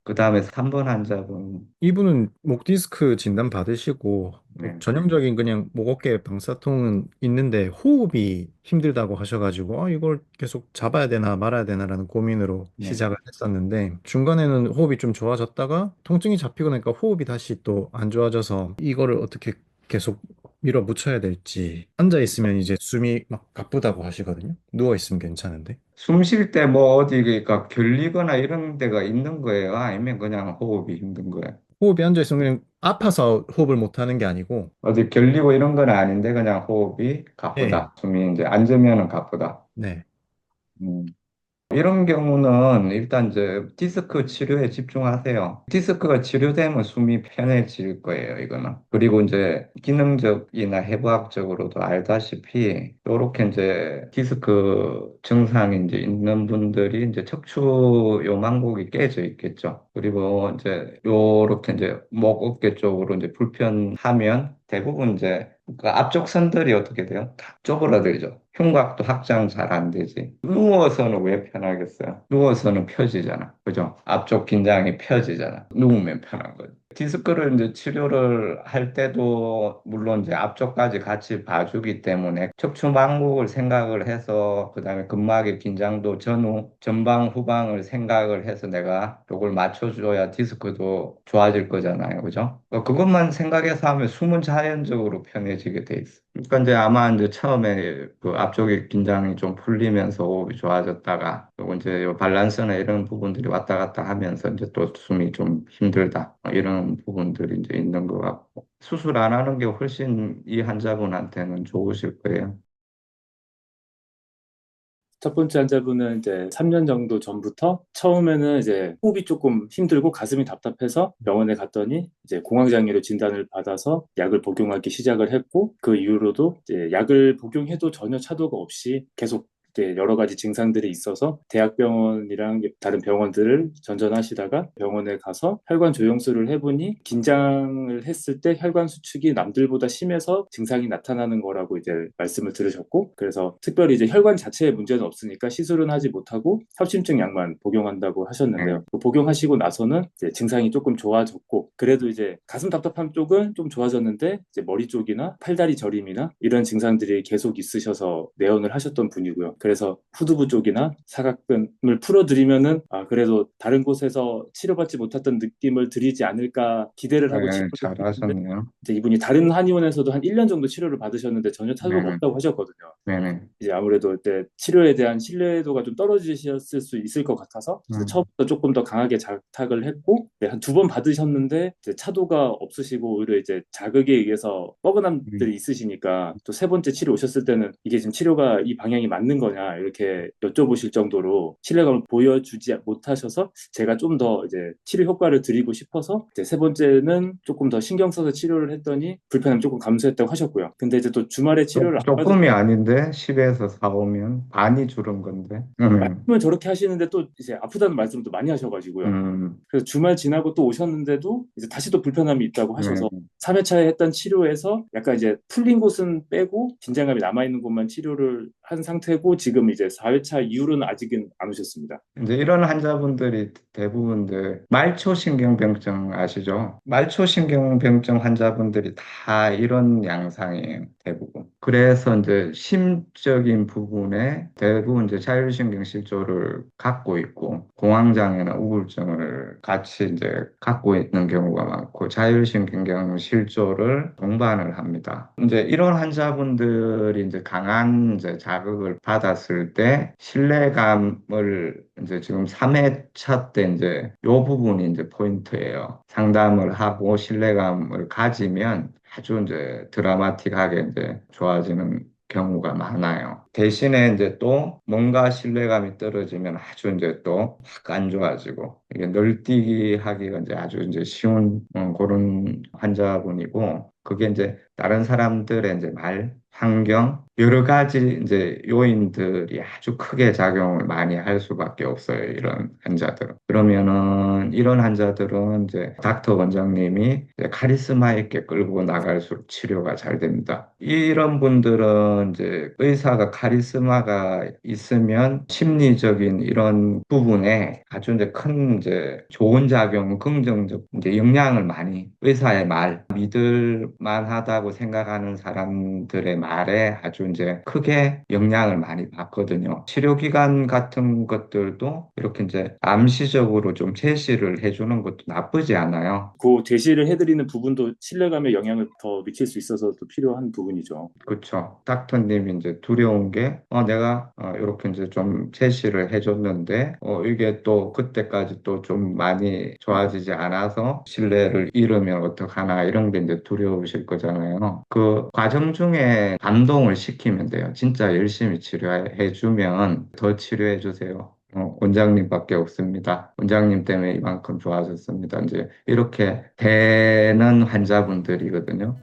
그 다음에 3번 환자분. 이분은 목 디스크 진단 받으시고 뭐 네, 전형적인 그냥 목 어깨 방사통은 있는데 호흡이 힘들다고 하셔가지고 이걸 계속 잡아야 되나 말아야 되나라는 고민으로 네. 시작을 했었는데 중간에는 호흡이 좀 좋아졌다가 통증이 잡히고 나니까 호흡이 다시 또 안 좋아져서 이거를 어떻게 계속 밀어붙여야 될지 앉아 있으면 이제 숨이 막 가쁘다고 하시거든요. 누워 있으면 괜찮은데 숨 쉴 때 뭐 어디 그러니까 결리거나 이런 데가 있는 거예요? 아니면 그냥 호흡이 힘든 거예요? 호흡이 앉아 있으면 그냥 아파서 호흡을 못 하는 게 아니고 어디 결리고 이런 건 아닌데 그냥 호흡이 네. 가쁘다. 숨이 이제 앉으면은 가쁘다. 네. 음. 이런 경우는 일단 이제 디스크 치료에 집중하세요. 디스크가 치료되면 숨이 편해질 거예요, 이거는. 그리고 이제 기능적이나 해부학적으로도 알다시피 요렇게 이제 디스크 증상이 이제 있는 분들이 이제 척추 요망곡이 깨져 있겠죠. 그리고 이제 요렇게 이제 목 어깨 쪽으로 이제 불편하면 대부분 이제 그 앞쪽 선들이 어떻게 돼요? 다 쪼그라들죠. 흉곽도 확장 잘 안 되지. 누워서는 왜 편하겠어요? 누워서는 펴지잖아. 그죠? 앞쪽 긴장이 펴지잖아. 누우면 편한 거죠. 디스크를 이제 치료를 할 때도 물론 이제 앞쪽까지 같이 봐주기 때문에 척추망국을 생각을 해서 그다음에 근막의 긴장도 전후, 전방, 후방을 생각을 해서 내가 요걸 맞춰줘야 디스크도 좋아질 거잖아요. 그죠? 그것만 생각해서 하면 숨은 자연적으로 편해지게 돼 있어. 그러니까 이제 아마 이제 처음에 그 앞쪽에 긴장이 좀 풀리면서 호흡이 좋아졌다가 그리고 이제 요 밸런스나 이런 부분들이 왔다 갔다 하면서 이제 또 숨이 좀 힘들다 이런 부분들이 이제 있는 것 같고 수술 안 하는 게 훨씬 이 환자분한테는 좋으실 거예요. 첫 번째 환자분은 이제 3년 정도 전부터 처음에는 이제 호흡이 조금 힘들고 가슴이 답답해서 병원에 갔더니 이제 공황장애로 진단을 받아서 약을 복용하기 시작을 했고 그 이후로도 이제 약을 복용해도 전혀 차도가 없이 계속 이제 여러 가지 증상들이 있어서 대학병원이랑 다른 병원들을 전전하시다가 병원에 가서 혈관 조영술을 해보니 긴장을 했을 때 혈관 수축이 남들보다 심해서 증상이 나타나는 거라고 이제 말씀을 들으셨고 그래서 특별히 이제 혈관 자체에 문제는 없으니까 시술은 하지 못하고 협심증 약만 복용한다고 네. 하셨는데요. 그 복용하시고 나서는 이제 증상이 조금 좋아졌고 그래도 이제 가슴 답답함 쪽은 좀 좋아졌는데 이제 머리 쪽이나 팔다리 저림이나 이런 증상들이 계속 있으셔서 내원을 하셨던 분이고요. 그래서 후두부 쪽이나 사각근을 풀어드리면은 그래도 다른 곳에서 치료받지 못했던 느낌을 드리지 않을까 기대를 하고 네, 치료를 했는데 잘하셨네요. 이제 이분이 다른 한의원에서도 한 1년 정도 치료를 받으셨는데 전혀 타도가 네네, 없다고 하셨거든요. 네네. 이제 아무래도 그때 치료에 대한 신뢰도가 좀 떨어지셨을 수 있을 것 같아서 그래서 음, 처음부터 조금 더 강하게 자탁을 했고 한 두 번 받으셨는데 이제 차도가 없으시고 오히려 이제 자극에 의해서 음, 뻐근함들이 있으시니까 또 세 번째 치료 오셨을 때는 이게 지금 치료가 이 방향이 맞는 거냐 이렇게 여쭤보실 정도로 신뢰감을 보여주지 못하셔서 제가 좀 더 이제 치료 효과를 드리고 싶어서 이제 세 번째는 조금 더 신경 써서 치료를 했더니 불편함이 조금 감소했다고 하셨고요. 근데 이제 또 주말에 치료를 안 받으 조금이 아닌데 10에서 4, 5면 반이 줄은 건데. 말씀은 저렇게 하시는데 또 이제 아프다는 말씀을 또 많이 하셔가지고요. 음, 그래서 주말 지나고 또 오셨는데도 이제 다시 또 불편함이 있다고 네. 하셔서 3회차에 했던 치료에서 약간 이제 풀린 곳은 빼고 긴장감이 남아있는 곳만 치료를 한 상태고 지금 이제 4회차 이후로는 아직은 안 오셨습니다. 이제 이런 환자분들이 대부분들 말초신경병증 아시죠? 말초신경병증 환자분들이 다 이런 양상이에요, 대부분. 그래서 이제 심적인 부분에 대부분 이제 자율신경 실조를 갖고 있고 공황장애나 우울증을 같이 이제 갖고 있는 경우가 많고 자율신경 실조를 동반을 합니다. 이제 이런 환자분들이 이제 강한 이제 자극을 받았을 때 신뢰감을 이제 지금 3회차 때 이제 요 부분이 이제 포인트예요. 상담을 하고 신뢰감을 가지면 아주 이제 드라마틱하게 이제 좋아지는 경우가 많아요. 대신에 이제 또 뭔가 신뢰감이 떨어지면 아주 이제 또 확 안 좋아지고 이게 널뛰기 하기가 이제 아주 이제 쉬운 그런 환자분이고 그게 이제 다른 사람들의 이제 말, 환경, 여러 가지 이제 요인들이 아주 크게 작용을 많이 할 수밖에 없어요. 이런 환자들은. 그러면은 이런 환자들은 이제 닥터 원장님이 이제 카리스마 있게 끌고 나갈수록 치료가 잘 됩니다. 이런 분들은 이제 의사가 카리스마가 있으면 심리적인 이런 부분에 아주 이제 큰 이제 좋은 작용, 긍정적 이제 영향을 많이 의사의 말, 믿을 만하다고 생각하는 사람들의 말에 아주 이제 크게 영향을 많이 받거든요. 치료기관 같은 것들도 이렇게 이제 암시적으로 좀 제시를 해주는 것도 나쁘지 않아요. 그 제시를 해드리는 부분도 신뢰감에 영향을 더 미칠 수 있어서 또 필요한 부분이죠. 그렇죠. 닥터님이 이제 두려운 게, 내가 이렇게 이제 좀 제시를 해줬는데, 이게 또 그때까지 또 좀 많이 좋아지지 않아서 신뢰를 잃으면 어떡하나 이런 게 이제 두려우실 거잖아요. 그 과정 중에 감동을 시키면 돼요. 진짜 열심히 치료해주면 더 치료해주세요. 원장님밖에 없습니다. 원장님 때문에 이만큼 좋아졌습니다. 이제 이렇게 되는 환자분들이거든요.